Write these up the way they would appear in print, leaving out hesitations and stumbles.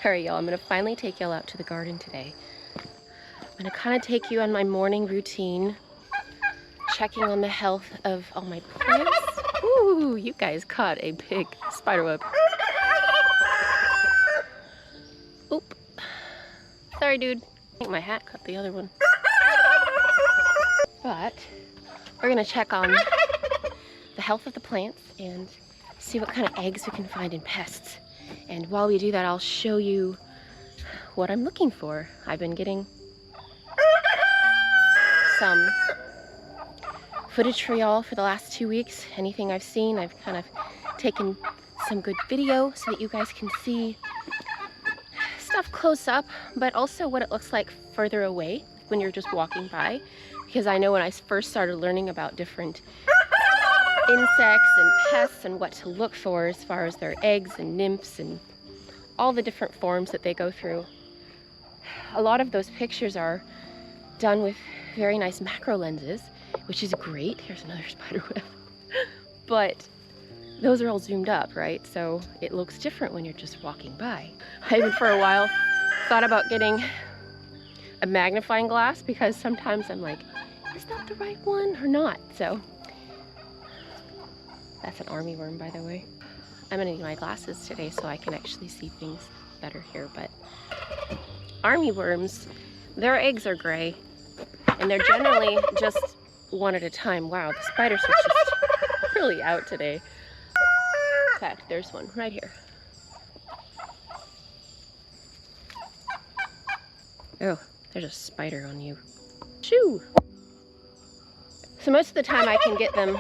Alright y'all, I'm gonna finally take y'all out to the garden today. I'm gonna kind of take you on my morning routine, checking on the health of all my plants. Ooh, you guys caught a big spider web. Oop. Sorry, dude. I think my hat caught the other one. But we're gonna check on the health of the plants and see what kind of eggs we can find in pests. And while we do that, I'll show you what I'm looking for. I've been getting some footage for y'all for the last 2 weeks. Anything I've seen, I've kind of taken some good video so that you guys can see stuff close up, but also what it looks like further away when you're just walking by. Because I know when I first started learning about different insects and pests and what to look for as far as their eggs and nymphs and all the different forms that they go through, a lot of those pictures are done with very nice macro lenses, which is great. Here's another spider web. But those are all zoomed up, right? So it looks different when you're just walking by. I even for a while thought about getting a magnifying glass because sometimes I'm like, is that the right one or not? So that's an army worm, by the way. I'm gonna need my glasses today so I can actually see things better here. But army worms, their eggs are gray and they're generally just one at a time. Wow, the spiders are just really out today. In fact, there's one right here. Oh, there's a spider on you. Shoo! So most of the time I can get them,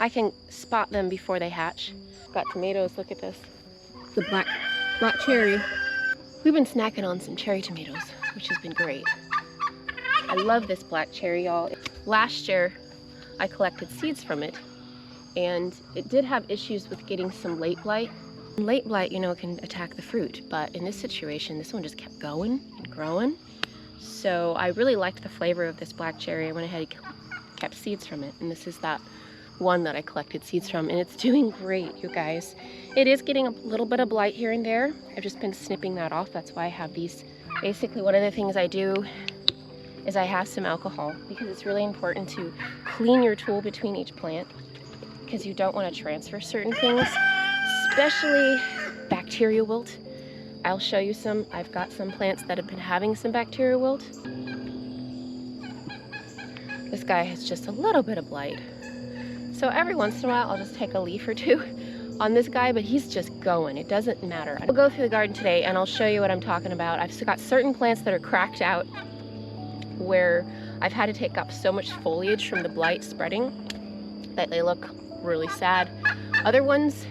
I can spot them before they hatch. Got tomatoes, look at this. The black cherry. We've been snacking on some cherry tomatoes, which has been great. I love this black cherry, y'all. Last year, I collected seeds from it, and it did have issues with getting some late blight. Late blight, you know, can attack the fruit, but in this situation, this one just kept going and growing. So I really liked the flavor of this black cherry. I went ahead and kept seeds from it, and this is that one that I collected seeds from, and it's doing great, you guys. It is getting a little bit of blight here and there. I've just been snipping that off. That's why I have these. Basically, one of the things I do is I have some alcohol, because it's really important to clean your tool between each plant, because you don't want to transfer certain things, especially bacterial wilt. I'll show you some. I've got some plants that have been having some bacterial wilt. This guy has just a little bit of blight. So every once in a while, I'll just take a leaf or two on this guy, but he's just going. It doesn't matter. We'll go through the garden today and I'll show you what I'm talking about. I've got certain plants that are cracked out where I've had to take up so much foliage from the blight spreading that they look really sad. Other ones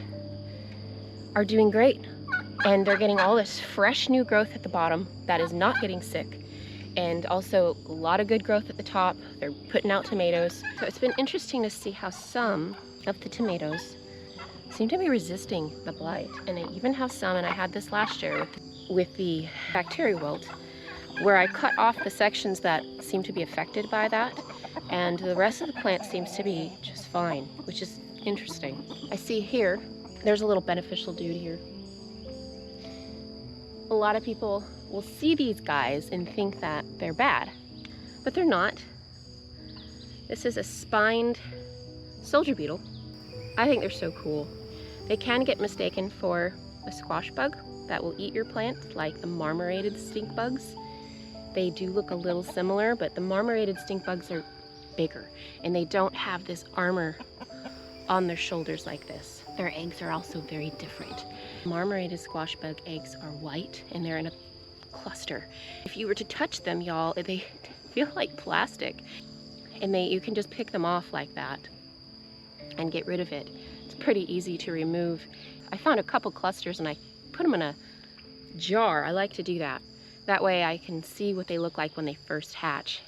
are doing great, and they're getting all this fresh new growth at the bottom that is not getting sick. And also a lot of good growth at the top. They're putting out tomatoes. So it's been interesting to see how some of the tomatoes seem to be resisting the blight. And I even have some, and I had this last year with the bacterial wilt, where I cut off the sections that seem to be affected by that, and the rest of the plant seems to be just fine, which is interesting. I see here, there's a little beneficial dude here. A lot of people will see these guys and think that they're bad, but they're not. This is a spined soldier beetle. I think they're so cool. They can get mistaken for a squash bug that will eat your plant, like the marmorated stink bugs. They do look a little similar, but the marmorated stink bugs are bigger, and they don't have this armor on their shoulders like this. Their eggs are also very different. Marmorated squash bug eggs are white, and they're in a cluster. If you were to touch them, y'all, they feel like plastic, and you can just pick them off like that and get rid of it. It's pretty easy to remove. I found a couple clusters and I put them in a jar. I like to do that. That way I can see what they look like when they first hatch.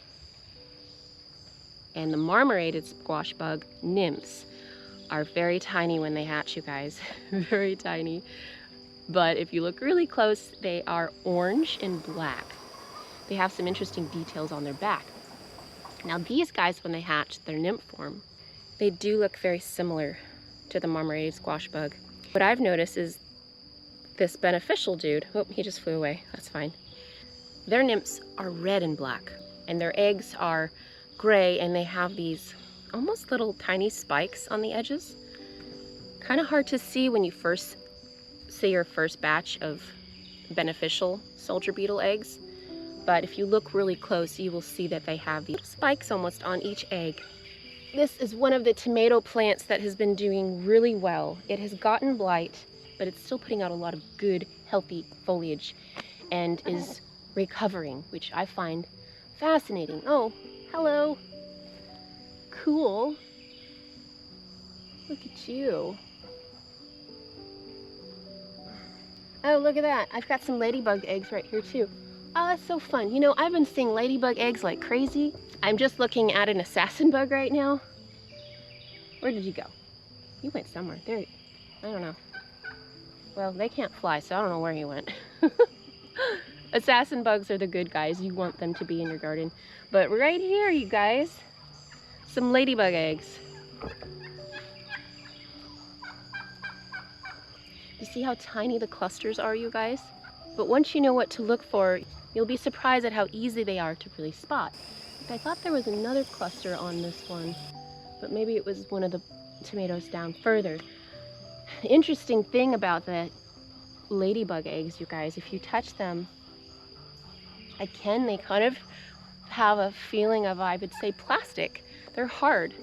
And the marmorated squash bug nymphs are very tiny when they hatch, you guys. Very tiny. But if you look really close, they are orange and black. They have some interesting details on their back. Now these guys, when they hatch, their nymph form, they do look very similar to the marmorated squash bug. What I've noticed is this beneficial dude, oh, he just flew away, that's fine. Their nymphs are red and black, and their eggs are gray, and they have these almost little tiny spikes on the edges. Kind of hard to see when you first see your first batch of beneficial soldier beetle eggs, but if you look really close, you will see that they have these spikes almost on each egg. This is one of the tomato plants that has been doing really well. It has gotten blight, but it's still putting out a lot of good, healthy foliage and is recovering, which I find fascinating. Oh, hello. Cool. Look at you. Oh, look at that. I've got some ladybug eggs right here too. Oh, that's so fun. You know, I've been seeing ladybug eggs like crazy. I'm just looking at an assassin bug right now. Where did you go? You went somewhere. There, I don't know. Well, they can't fly, so I don't know where he went. Assassin bugs are the good guys. You want them to be in your garden. But right here, you guys, some ladybug eggs. You see how tiny the clusters are, you guys? But once you know what to look for, you'll be surprised at how easy they are to really spot. I thought there was another cluster on this one, but maybe it was one of the tomatoes down further. The interesting thing about the ladybug eggs, you guys, if you touch them, again, they kind of have a feeling of, I would say, plastic. They're hard.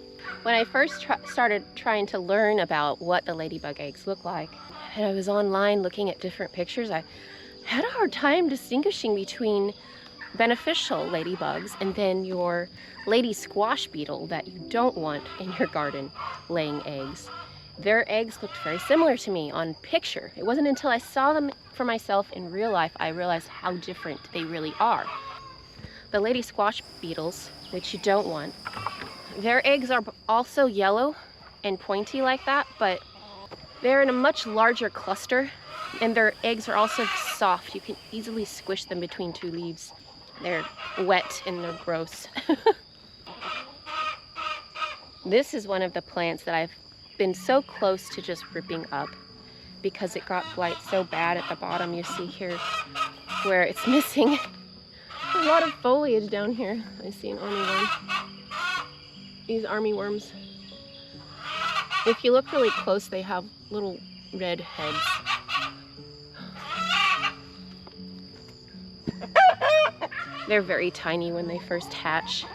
When I first started trying to learn about what the ladybug eggs look like, and I was online looking at different pictures, I had a hard time distinguishing between beneficial ladybugs and then your lady squash beetle that you don't want in your garden laying eggs. Their eggs looked very similar to me on picture. It wasn't until I saw them for myself in real life I realized how different they really are. The lady squash beetles, which you don't want, their eggs are also yellow and pointy like that, but they're in a much larger cluster, and their eggs are also soft. You can easily squish them between two leaves. They're wet and they're gross. This is one of the plants that I've been so close to just ripping up because it got blight so bad at the bottom. You see here where it's missing a lot of foliage down here. I see an army worm. These army worms. If you look really close, they have little red heads. They're very tiny when they first hatch.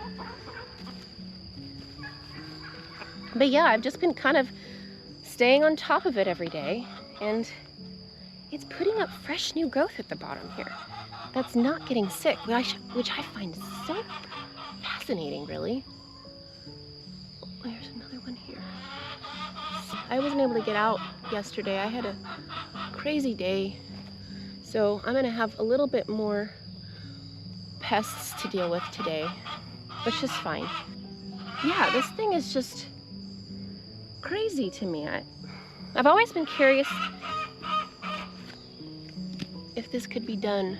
But yeah, I've just been kind of staying on top of it every day, and it's putting up fresh new growth at the bottom here. That's not getting sick, which I find so fascinating, really. There's another one here. I wasn't able to get out yesterday. I had a crazy day, so I'm gonna have a little bit more pests to deal with today, which is fine. Yeah, this thing is just crazy to me. I've always been curious if this could be done.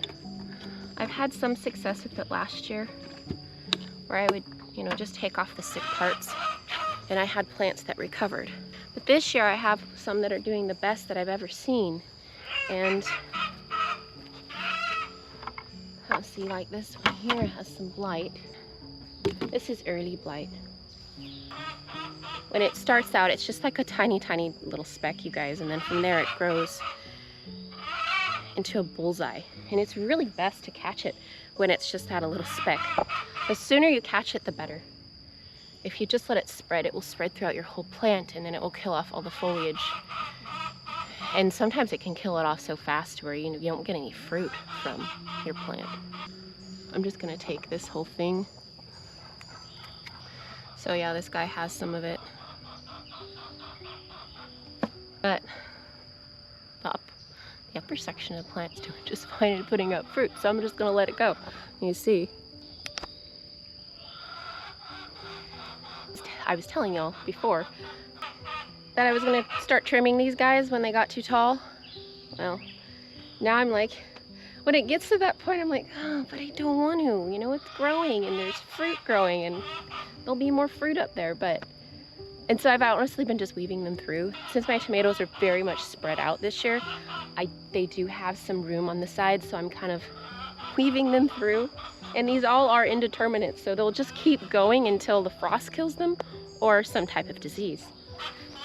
I've had some success with it last year, where I would, you know, just take off the sick parts, and I had plants that recovered. But this year I have some that are doing the best that I've ever seen, and let's see, like this one here has some blight. This is early blight. When it starts out, it's just like a tiny, tiny little speck, you guys, and then from there it grows into a bullseye. And it's really best to catch it when it's just had a little speck. The sooner you catch it, the better. If you just let it spread, it will spread throughout your whole plant, and then it will kill off all the foliage. And sometimes it can kill it off so fast where you don't get any fruit from your plant. I'm just gonna take this whole thing. So yeah, this guy has some of it. But the upper section of the plant's doing just fine at putting up fruit, so I'm just gonna let it go. You see. I was telling y'all before that I was gonna start trimming these guys when they got too tall. Well, now I'm like, when it gets to that point, I'm like, oh, but I don't want to. You know, it's growing and there's fruit growing and there'll be more fruit up there, but And so I've honestly been just weaving them through. Since my tomatoes are very much spread out this year, they do have some room on the sides, so I'm kind of weaving them through. And these all are indeterminate, so they'll just keep going until the frost kills them or some type of disease.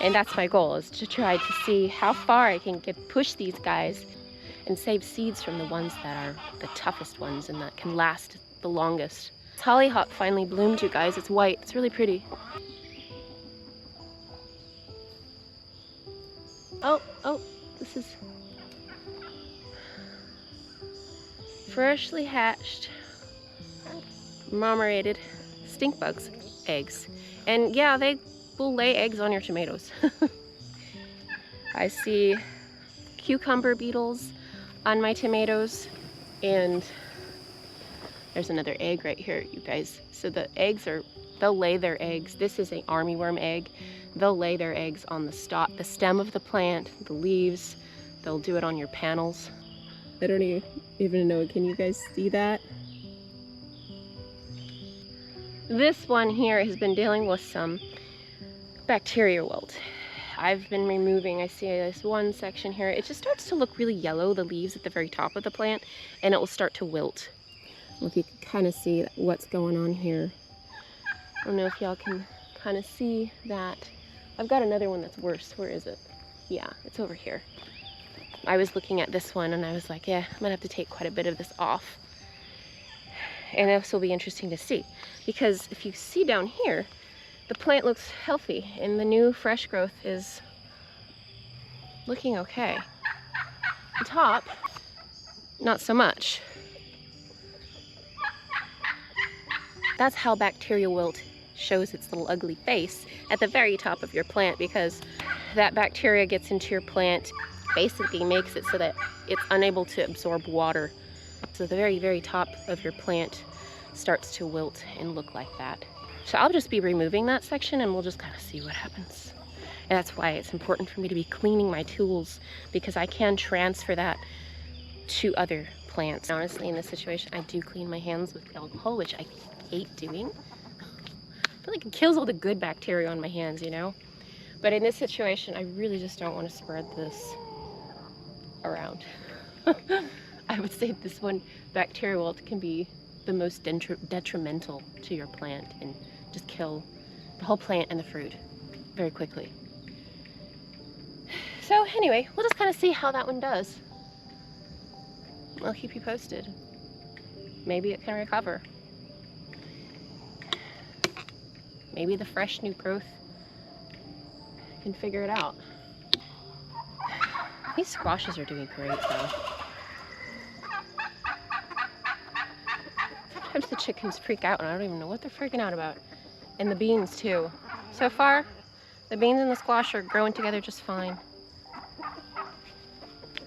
And that's my goal, is to try to see how far I can push these guys and save seeds from the ones that are the toughest ones and that can last the longest. This hollyhock finally bloomed, you guys. It's white. It's really pretty. Oh, this is freshly hatched, marmorated stink bugs eggs. And yeah, they will lay eggs on your tomatoes. I see cucumber beetles on my tomatoes, and there's another egg right here, you guys. So the eggs they'll lay their eggs. This is an armyworm egg. They'll lay their eggs on the stem of the plant, the leaves. They'll do it on your panels. I don't even know, can you guys see that? This one here has been dealing with some bacterial wilt. I've been removing, I see this one section here. It just starts to look really yellow, the leaves at the very top of the plant, and it will start to wilt. I don't know if you can kind of see what's going on here. I don't know if y'all can kind of see that. I've got another one that's worse. Where is it? Yeah, it's over here. I was looking at this one and I was like, yeah, I'm gonna have to take quite a bit of this off. And this will be interesting to see, because if you see down here, the plant looks healthy and the new fresh growth is looking okay. The top, not so much. That's how bacterial wilt shows its little ugly face at the very top of your plant, because that bacteria gets into your plant, basically makes it so that it's unable to absorb water. So the very, very top of your plant starts to wilt and look like that. So I'll just be removing that section and we'll just kind of see what happens. And that's why it's important for me to be cleaning my tools, because I can transfer that to other plants. Honestly, in this situation, I do clean my hands with alcohol, which I hate doing. I feel like it kills all the good bacteria on my hands, you know? But in this situation, I really just don't want to spread this around. I would say this one, bacterial wilt, can be the most detrimental to your plant and just kill the whole plant and the fruit very quickly. So anyway, we'll just kind of see how that one does. I'll keep you posted. Maybe it can recover. Maybe the fresh new growth can figure it out. These squashes are doing great though. Sometimes the chickens freak out and I don't even know what they're freaking out about. And the beans too. So far, the beans and the squash are growing together just fine.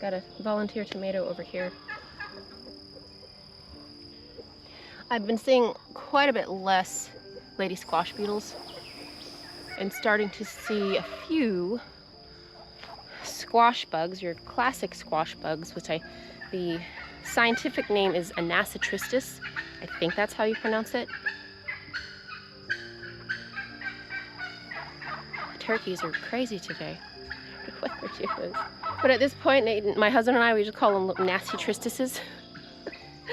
Got a volunteer tomato over here. I've been seeing quite a bit less lady squash beetles and starting to see a few squash bugs, your classic squash bugs, which the scientific name is Anacitristis. I think that's how you pronounce it. The turkeys are crazy today. What they're doing. But at this point, my husband and I, we just call them nasty tristises.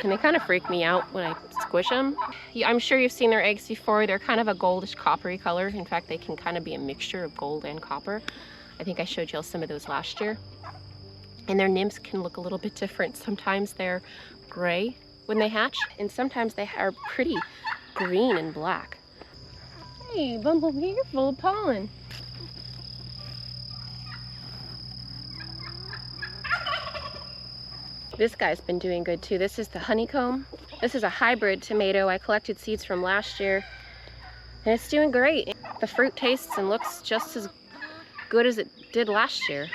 And they kind of freak me out when I squish them. I'm sure you've seen their eggs before. They're kind of a goldish coppery color. In fact, they can kind of be a mixture of gold and copper. I think I showed you all some of those last year. And their nymphs can look a little bit different. Sometimes they're gray when they hatch, and sometimes they are pretty green and black. Hey, bumblebee, you're full of pollen. This guy's been doing good too. This is the honeycomb. This is a hybrid tomato I collected seeds from last year, and it's doing great. The fruit tastes and looks just as good as it did last year,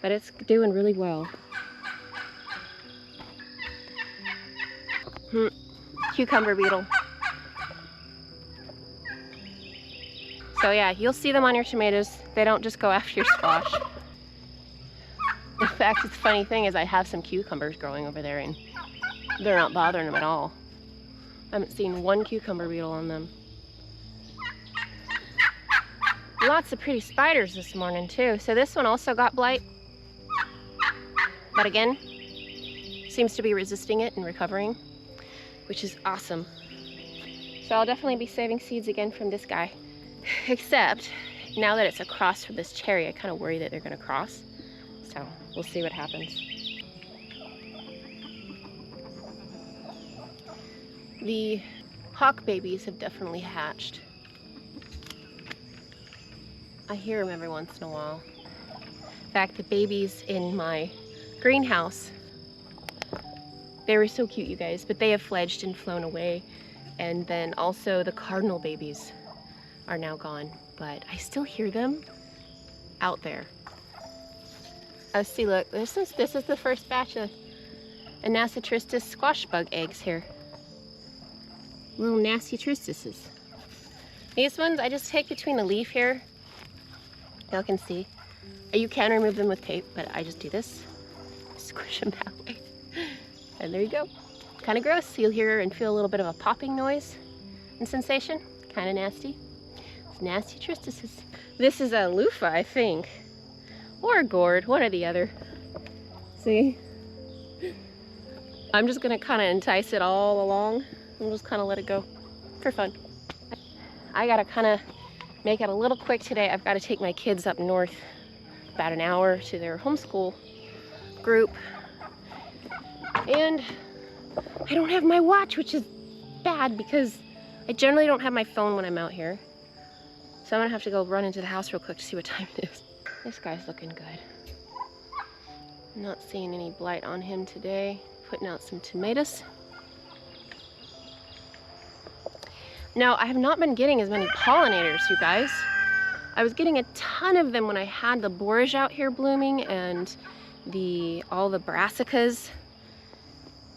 but it's doing really well. Cucumber beetle. So yeah, you'll see them on your tomatoes. They don't just go after your squash. In fact, the funny thing is I have some cucumbers growing over there and they're not bothering them at all. I haven't seen one cucumber beetle on them. Lots of pretty spiders this morning too. So this one also got blight, but again, seems to be resisting it and recovering, which is awesome. So I'll definitely be saving seeds again from this guy. Except now that it's across from this cherry, I kind of worry that they're gonna cross. So we'll see what happens. The hawk babies have definitely hatched. I hear them every once in a while. In fact, the babies in my greenhouse, they were so cute, you guys, but they have fledged and flown away. And then also the cardinal babies are now gone, but I still hear them out there. Oh, see, look, this is the first batch of Anasatristis squash bug eggs here. Little nasty tristises. These ones I just take between the leaf here. Y'all can see. You can remove them with tape, but I just do this. Squish them that way. And there you go. Kind of gross. You'll hear and feel a little bit of a popping noise and sensation. Kind of nasty. It's nasty tristises. This is a loofah, I think. Or a gourd, one or the other. See? I'm just gonna kind of entice it all along. And just kind of let it go for fun. I gotta kind of make it a little quick today. I've got to take my kids up north about an hour to their homeschool group. And I don't have my watch, which is bad because I generally don't have my phone when I'm out here. So I'm gonna have to go run into the house real quick to see what time it is. This guy's looking good. I'm not seeing any blight on him today. Putting out some tomatoes. Now, I have not been getting as many pollinators, you guys. I was getting a ton of them when I had the borage out here blooming and all the brassicas,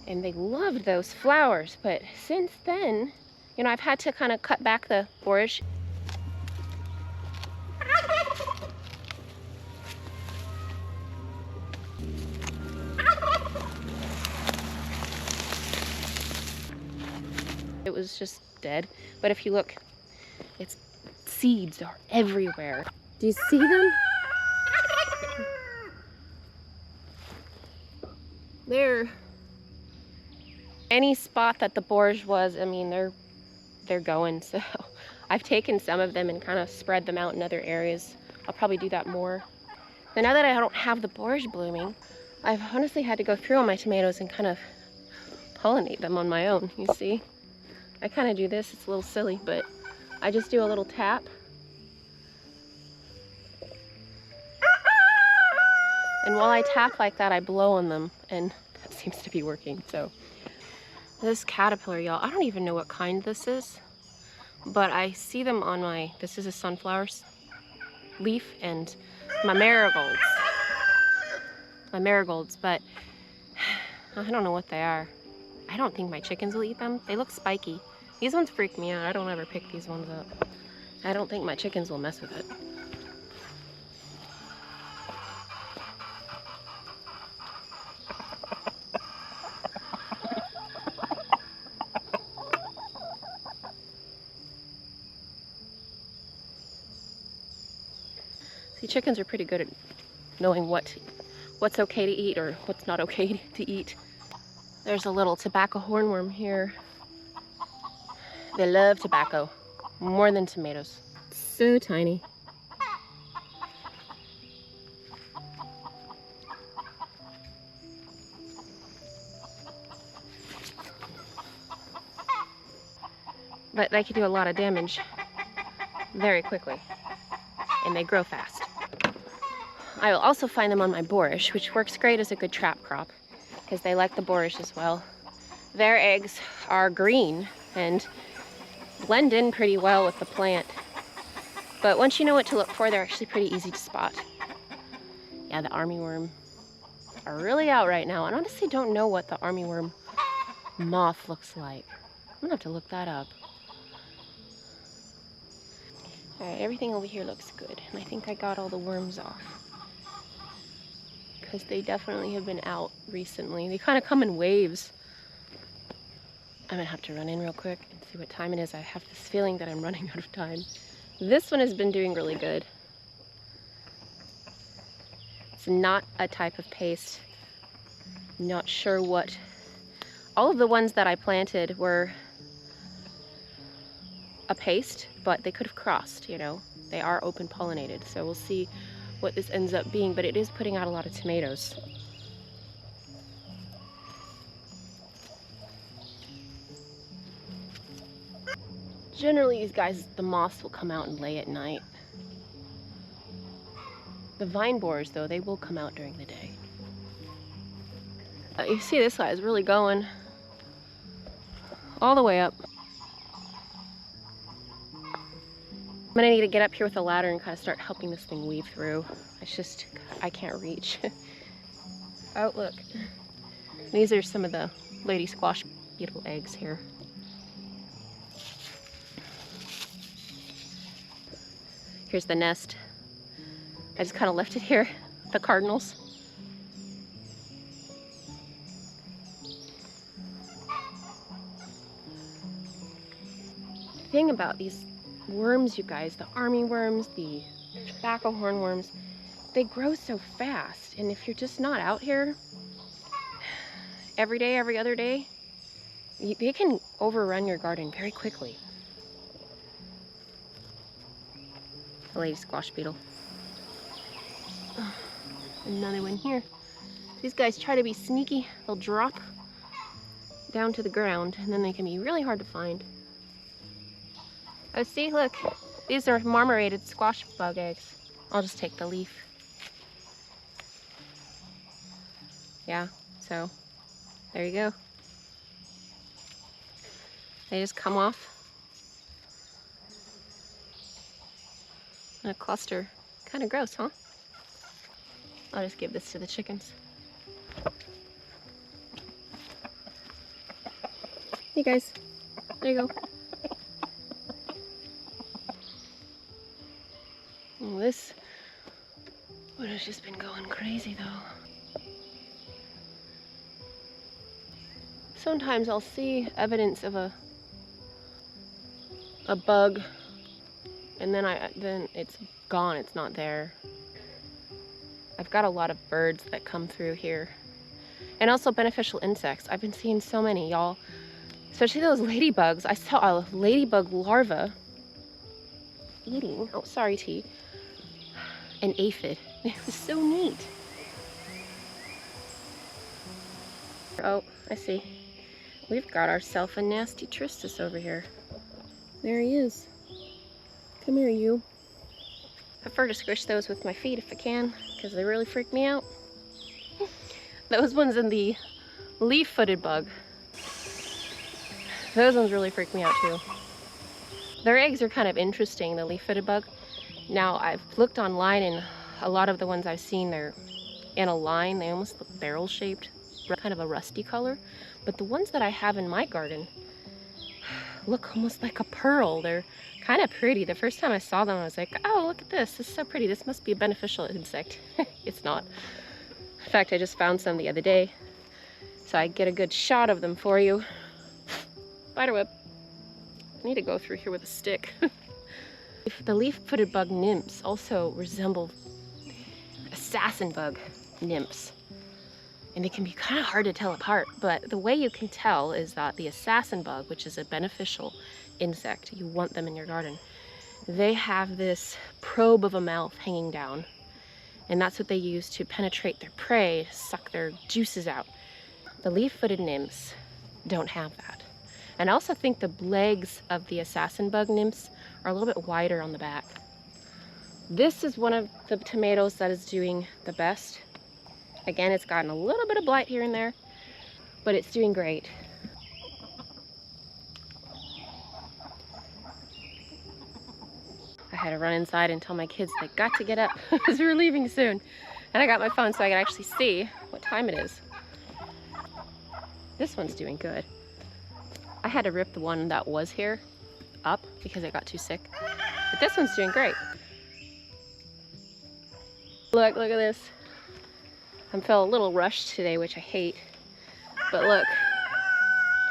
and they loved those flowers. But since then, you know, I've had to kind of cut back the borage. It was just dead. But if you look, its seeds are everywhere. Do you see them? There. Any spot that the borage was, I mean, they're going. So I've taken some of them and kind of spread them out in other areas. I'll probably do that more. But now that I don't have the borage blooming, I've honestly had to go through all my tomatoes and kind of pollinate them on my own, you see? I kind of do this, it's a little silly, but I just do a little tap. And while I tap like that, I blow on them, and that seems to be working. So this caterpillar, y'all, I don't even know what kind this is, but I see them on this is a sunflower leaf and my marigolds. But I don't know what they are. I don't think my chickens will eat them. They look spiky. These ones freak me out. I don't ever pick these ones up. I don't think my chickens will mess with it. See, chickens are pretty good at knowing what's okay to eat or what's not okay to eat. There's a little tobacco hornworm here. They love tobacco more than tomatoes. So tiny. But they can do a lot of damage very quickly, and they grow fast. I will also find them on my borage, which works great as a good trap crop because they like the borage as well. Their eggs are green and blend in pretty well with the plant. But once you know what to look for, they're actually pretty easy to spot. Yeah, the armyworm are really out right now. I honestly don't know what the armyworm moth looks like. I'm gonna have to look that up. All right, everything over here looks good. And I think I got all the worms off, because they definitely have been out recently. They kind of come in waves. I'm gonna have to run in real quick and see what time it is. I have this feeling that I'm running out of time. This one has been doing really good. It's not a type of paste. Not sure what. All of the ones that I planted were a paste, but they could have crossed, you know. They are open pollinated, so we'll see what this ends up being, but it is putting out a lot of tomatoes. Generally, these guys, the moths will come out and lay at night. The vine borers, though, they will come out during the day. You see this guy is really going all the way up. I'm gonna need to get up here with a ladder and kind of start helping this thing weave through. It's just, I can't reach. Oh, look. These are some of the lady squash beetle eggs here. Here's the nest. I just kind of left it here, the cardinals. The thing about these worms, you guys, the army worms, the tobacco hornworms, they grow so fast. And if you're just not out here every day, every other day, they can overrun your garden very quickly. The lady squash beetle. Oh, another one here. These guys try to be sneaky. They'll drop down to the ground and then they can be really hard to find. Oh, see, look. These are marmorated squash bug eggs. I'll just take the leaf. Yeah, so there you go. They just come off in a cluster. Kind of gross, huh? I'll just give this to the chickens. Hey guys, there you go. Well, this one has just been going crazy though. Sometimes I'll see evidence of a bug, and then it's gone, it's not there. I've got a lot of birds that come through here. And also beneficial insects. I've been seeing so many, y'all. Especially those ladybugs. I saw a ladybug larva eating, oh sorry T, an aphid. It was so neat. Oh, I see. We've got ourselves a nasty Tristis over here. There he is. Come here, you. I prefer to squish those with my feet if I can, because they really freak me out. Those ones in the leaf-footed bug. Those ones really freak me out too. Their eggs are kind of interesting, the leaf-footed bug. Now, I've looked online and a lot of the ones I've seen, they're in a line. They almost look barrel-shaped, kind of a rusty color. But the ones that I have in my garden look almost like a pearl. They're kind of pretty. The first time I saw them, I was like, oh, look at this. This is so pretty. This must be a beneficial insect. It's not. In fact, I just found some the other day, so I get a good shot of them for you. Spiderweb. I need to go through here with a stick. The leaf-footed bug nymphs also resemble assassin bug nymphs. And they can be kind of hard to tell apart, but the way you can tell is that the assassin bug, which is a beneficial insect, you want them in your garden, they have this probe of a mouth hanging down, and that's what they use to penetrate their prey, suck their juices out. The leaf-footed nymphs don't have that. And I also think the legs of the assassin bug nymphs are a little bit wider on the back. This is one of the tomatoes that is doing the best. Again, it's gotten a little bit of blight here and there, but it's doing great. I had to run inside and tell my kids they got to get up because we were leaving soon. And I got my phone so I could actually see what time it is. This one's doing good. I had to rip the one that was here up because it got too sick. But this one's doing great. Look at this. I felt a little rushed today, which I hate. But look,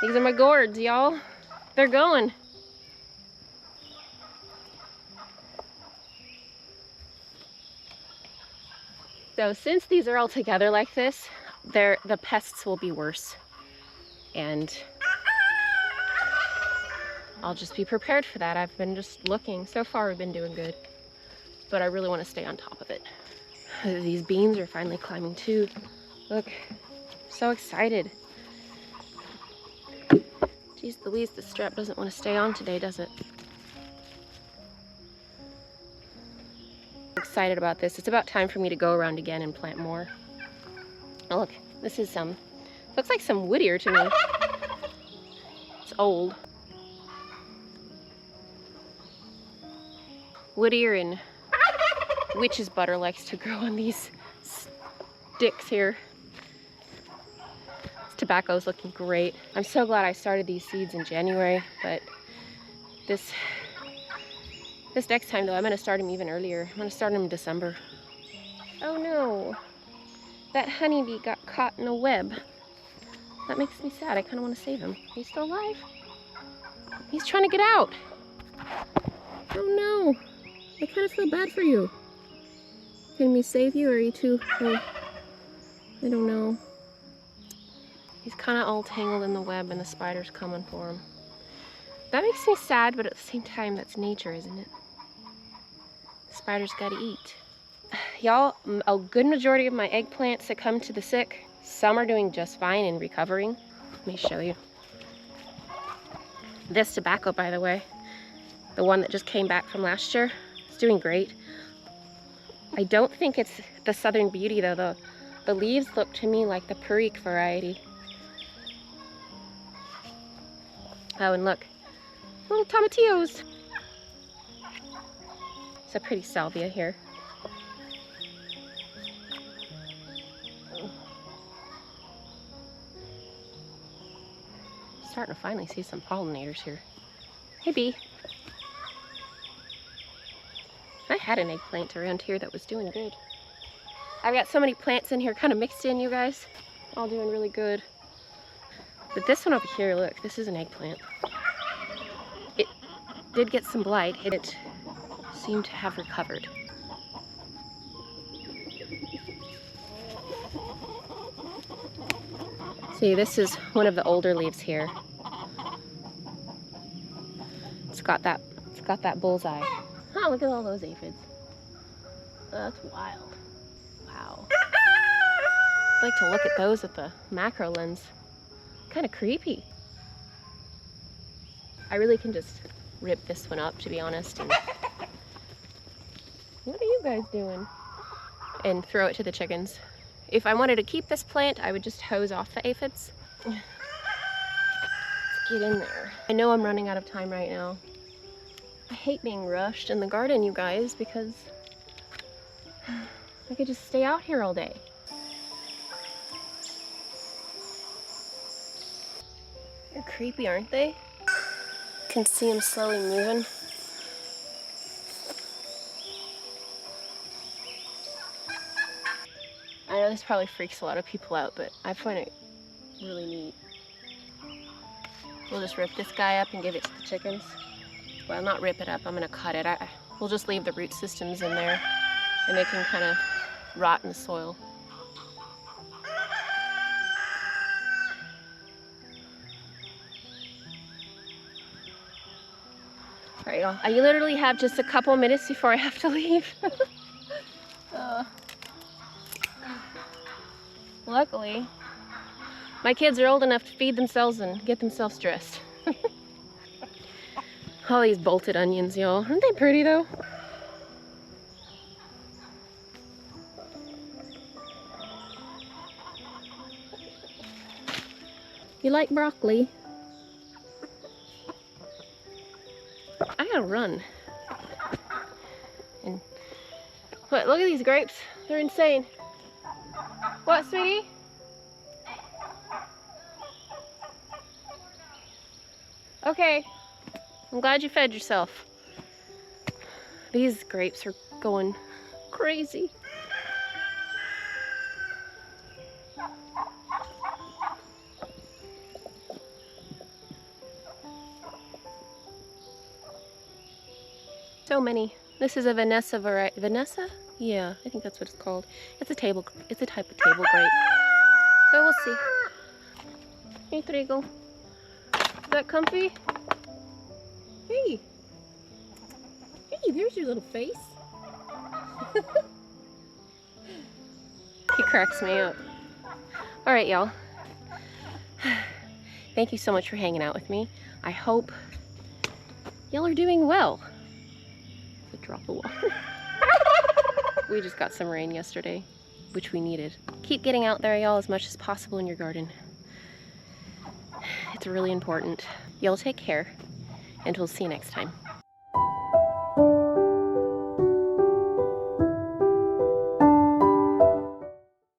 these are my gourds, y'all. They're going. So since these are all together like this, the pests will be worse. And I'll just be prepared for that. I've been just looking. So far, we've been doing good. But I really want to stay on top of it. These beans are finally climbing too. Look, so excited. Geez Louise, the strap doesn't want to stay on today, does it? I'm excited about this. It's about time for me to go around again and plant more. Oh look, this is looks like some wood ear to me. It's old. Wood ear and witch's butter likes to grow on these sticks here. Tobacco's looking great. I'm so glad I started these seeds in January, but this next time though, I'm gonna start them even earlier. I'm gonna start them in December. Oh no, that honeybee got caught in a web. That makes me sad. I kind of want to save him. He's still alive. He's trying to get out. Oh no, I kind of feel bad for you. Can we save you, or are you too? Oh, I don't know. He's kind of all tangled in the web and the spider's coming for him. That makes me sad, but at the same time, that's nature, isn't it? The spider's gotta eat. Y'all, a good majority of my eggplants that come to the sick, some are doing just fine and recovering. Let me show you. This tobacco, by the way, the one that just came back from last year, it's doing great. I don't think it's the Southern Beauty though. The leaves look to me like the Perique variety. Oh, and look, little tomatillos. It's a pretty salvia here. Starting to finally see some pollinators here. Hey, bee. I had an eggplant around here that was doing good. I've got so many plants in here kind of mixed in, you guys. All doing really good. But this one over here, look, this is an eggplant. It did get some blight. It seemed to have recovered. See, this is one of the older leaves here. It's got that bullseye. Oh, look at all those aphids. That's wild. Wow. I'd like to look at those with the macro lens. Kind of creepy. I really can just rip this one up, to be honest. And what are you guys doing? And throw it to the chickens. If I wanted to keep this plant, I would just hose off the aphids. Let's get in there. I know I'm running out of time right now. I hate being rushed in the garden, you guys, because I could just stay out here all day. They're creepy, aren't they? You can see them slowly moving. I know this probably freaks a lot of people out, but I find it really neat. We'll just rip this guy up and give it to the chickens. Well, not rip it up, I'm gonna cut it. We'll just leave the root systems in there and they can kind of rot in the soil. All right, y'all. I literally have just a couple minutes before I have to leave. Luckily, my kids are old enough to feed themselves and get themselves dressed. All these bolted onions, y'all. Aren't they pretty though? You like broccoli? I gotta run. And what? Look at these grapes. They're insane. What, sweetie? Okay. I'm glad you fed yourself. These grapes are going crazy. So many. This is a Vanessa variety. Vanessa? Yeah, I think that's what it's called. It's a type of table grape. So we'll see. Hey, Trigo. Is that comfy? Hey. Hey, there's your little face. He cracks me up. All right, y'all. Thank you so much for hanging out with me. I hope y'all are doing well. It's a drop of water. We just got some rain yesterday, which we needed. Keep getting out there, y'all, as much as possible in your garden. It's really important. Y'all take care, and we'll see you next time.